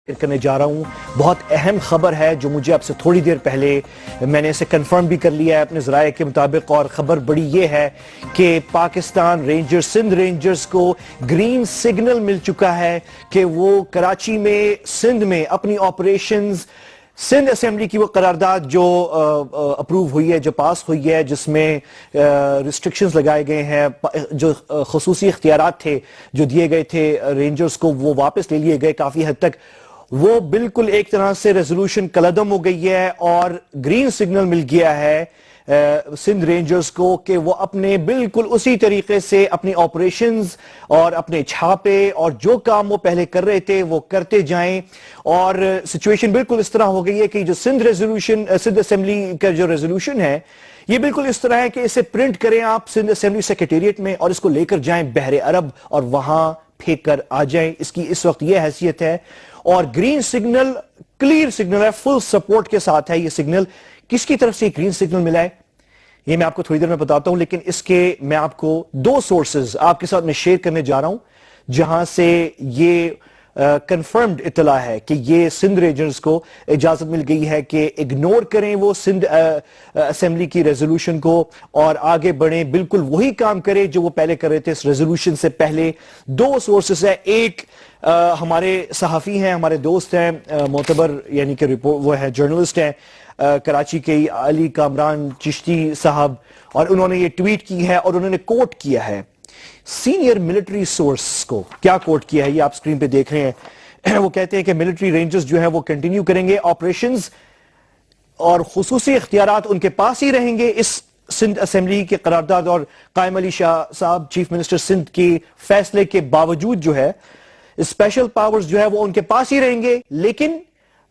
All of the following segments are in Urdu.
کرنے جا رہا ہوں. بہت اہم خبر ہے جو مجھے اب سے تھوڑی دیر پہلے میں نے اسے کنفرم بھی کر لیا ہے اپنے ذرائع کے مطابق, اور خبر بڑی یہ ہے کہ پاکستان رینجرز, سندھ رینجرز کو گرین سگنل مل چکا ہے کہ وہ کراچی میں, سندھ میں اپنی آپریشنز, سندھ اسمبلی کی وہ قرارداد جو اپروو ہوئی ہے, جو پاس ہوئی ہے, جس میں ریسٹرکشنز لگائے گئے ہیں, جو خصوصی اختیارات تھے جو دیے گئے تھے رینجرز کو وہ واپس لے لیے گئے کافی حد تک. وہ بالکل ایک طرح سے ریزولوشن کلعدم ہو گئی ہے اور گرین سگنل مل گیا ہے سندھ رینجرز کو کہ وہ اپنے بالکل اسی طریقے سے اپنی آپریشنز اور اپنے چھاپے اور جو کام وہ پہلے کر رہے تھے وہ کرتے جائیں. اور سچویشن بالکل اس طرح ہو گئی ہے کہ جو سندھ اسمبلی کا جو ریزولوشن ہے یہ بالکل اس طرح ہے کہ اسے پرنٹ کریں آپ سندھ اسمبلی سیکریٹریٹ میں اور اس کو لے کر جائیں بحر عرب اور وہاں پھینک کر آ جائیں. اس کی اس وقت یہ حیثیت ہے, اور گرین سگنل کلیئر سگنل ہے, فل سپورٹ کے ساتھ ہے یہ سگنل. کس کی طرف سے گرین سگنل ملا ہے یہ میں آپ کو تھوڑی دیر میں بتاتا ہوں, لیکن اس کے میں آپ کو دو سورسز آپ کے ساتھ میں شیئر کرنے جا رہا ہوں جہاں سے یہ کنفرمڈ اطلاع ہے کہ یہ سندھ رینجرز کو اجازت مل گئی ہے کہ اگنور کریں وہ سندھ اسمبلی کی ریزولوشن کو اور آگے بڑھیں, بالکل وہی کام کریں جو وہ پہلے کر رہے تھے اس ریزولوشن سے پہلے. دو سورسز ہیں, ایک ہمارے صحافی ہیں, ہمارے دوست ہیں, معتبر یعنی کہ وہ ہے جرنلسٹ ہیں کراچی کے علی کامران چشتی صاحب, اور انہوں نے یہ ٹویٹ کی ہے اور انہوں نے کوٹ کیا ہے سینئر ملٹری سورس کو. کیا کوٹ کیا ہے یہ آپ سکرین پہ دیکھ رہے ہیں. وہ کہتے ہیں کہ ملٹری رینجرز جو ہیں وہ کنٹینیو کریں گے آپریشنز اور خصوصی اختیارات ان کے پاس ہی رہیں گے اس سندھ اسمبلی کے قرارداد اور قائم علی شاہ صاحب چیف منسٹر سندھ کے فیصلے کے باوجود جو ہے اسپیشل پاورز جو ہے وہ ان کے پاس ہی رہیں گے. لیکن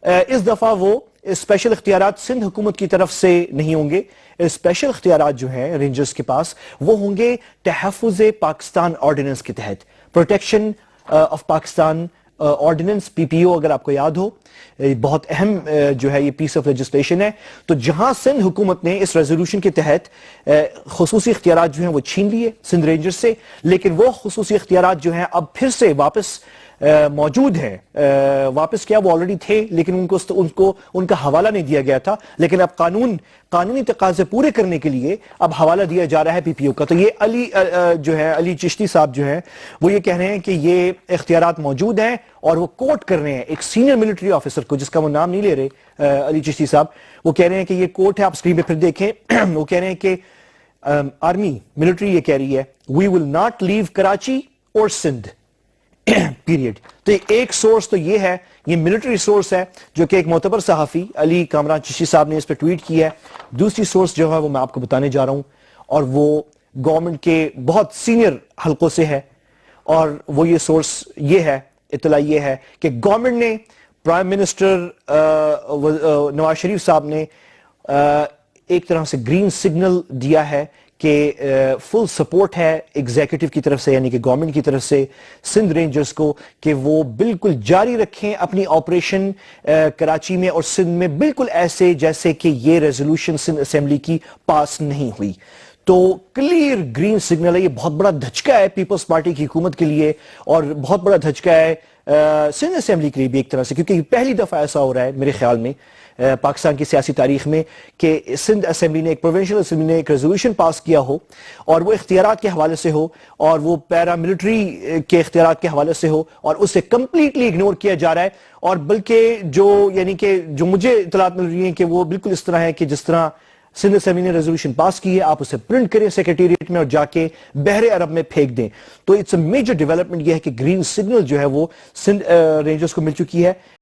اس دفعہ وہ اسپیشل اختیارات سندھ حکومت کی طرف سے نہیں ہوں گے. اسپیشل اختیارات جو ہیں رینجرز کے پاس وہ ہوں گے تحفظ پاکستان آرڈیننس کے تحت, پروٹیکشن آف پاکستان آرڈیننس پی پی او, اگر آپ کو یاد ہو بہت اہم جو ہے یہ پیس آف لیجسلیشن ہے. تو جہاں سندھ حکومت نے اس ریزولوشن کے تحت خصوصی اختیارات جو ہیں وہ چھین لیے سندھ رینجرز سے, لیکن وہ خصوصی اختیارات جو ہیں اب پھر سے واپس موجود ہیں. واپس کیا, وہ آلریڈی تھے لیکن ان کا حوالہ نہیں دیا گیا تھا, لیکن اب قانونی تقاضے پورے کرنے کے لیے اب حوالہ دیا جا رہا ہے پی پی او کا. تو یہ علی چشتی صاحب جو ہیں وہ یہ کہہ رہے ہیں کہ یہ اختیارات موجود ہیں اور وہ کوٹ کر رہے ہیں ایک سینئر ملٹری آفیسر کو جس کا وہ نام نہیں لے رہے علی چشتی صاحب. وہ کہہ رہے ہیں کہ یہ کوٹ ہے, آپ سکرین پہ پھر دیکھیں. وہ کہہ رہے ہیں کہ آرمی ملٹری یہ کہہ رہی ہے وی ول ناٹ لیو کراچی اور سندھ پیریڈ. تو ایک سورس تو یہ ہے, یہ ملٹری سورس ہے جو کہ ایک معتبر صحافی علی کامران چشتی صاحب نے اس پہ ٹویٹ کیا ہے. دوسری سورس جو ہے وہ میں آپ کو بتانے جا رہا ہوں اور وہ گورنمنٹ کے بہت سینئر حلقوں سے ہے, اور وہ یہ سورس یہ ہے, اطلاع یہ ہے کہ گورنمنٹ نے, پرائم منسٹر نواز شریف صاحب نے ایک طرح سے گرین سگنل دیا ہے کہ فل سپورٹ ہے ایگزیکٹو کی طرف سے یعنی کہ گورنمنٹ کی طرف سے سندھ رینجرز کو کہ وہ بالکل جاری رکھیں اپنی آپریشن کراچی میں اور سندھ میں, بالکل ایسے جیسے کہ یہ ریزولوشن سندھ اسمبلی کی پاس نہیں ہوئی. تو کلیئر گرین سگنل ہے. یہ بہت بڑا دھچکا ہے پیپلز پارٹی کی حکومت کے لیے اور بہت بڑا دھچکا ہے سندھ اسمبلی کے لیے بھی ایک طرح سے, کیونکہ پہلی دفعہ ایسا ہو رہا ہے میرے خیال میں پاکستان کی سیاسی تاریخ میں کہ سندھ اسمبلی نے, ایک پروونشل اسمبلی نے ایک ریزولوشن پاس کیا ہو اور وہ اختیارات کے حوالے سے ہو اور وہ پیرا ملٹری کے اختیارات کے حوالے سے ہو اور اسے کمپلیٹلی اگنور کیا جا رہا ہے. اور بلکہ جو مجھے اطلاعات مل رہی ہیں کہ وہ بالکل اس طرح ہے کہ جس طرح سندھ اسمبلی نے ریزولوشن پاس کی ہے آپ اسے پرنٹ کریں سیکریٹریٹ میں اور جا کے بحر عرب میں پھینک دیں. تو اٹس اے میجر ڈیولپمنٹ یہ ہے کہ گرین سگنل جو ہے وہ سندھ رینجرز کو مل چکی ہے.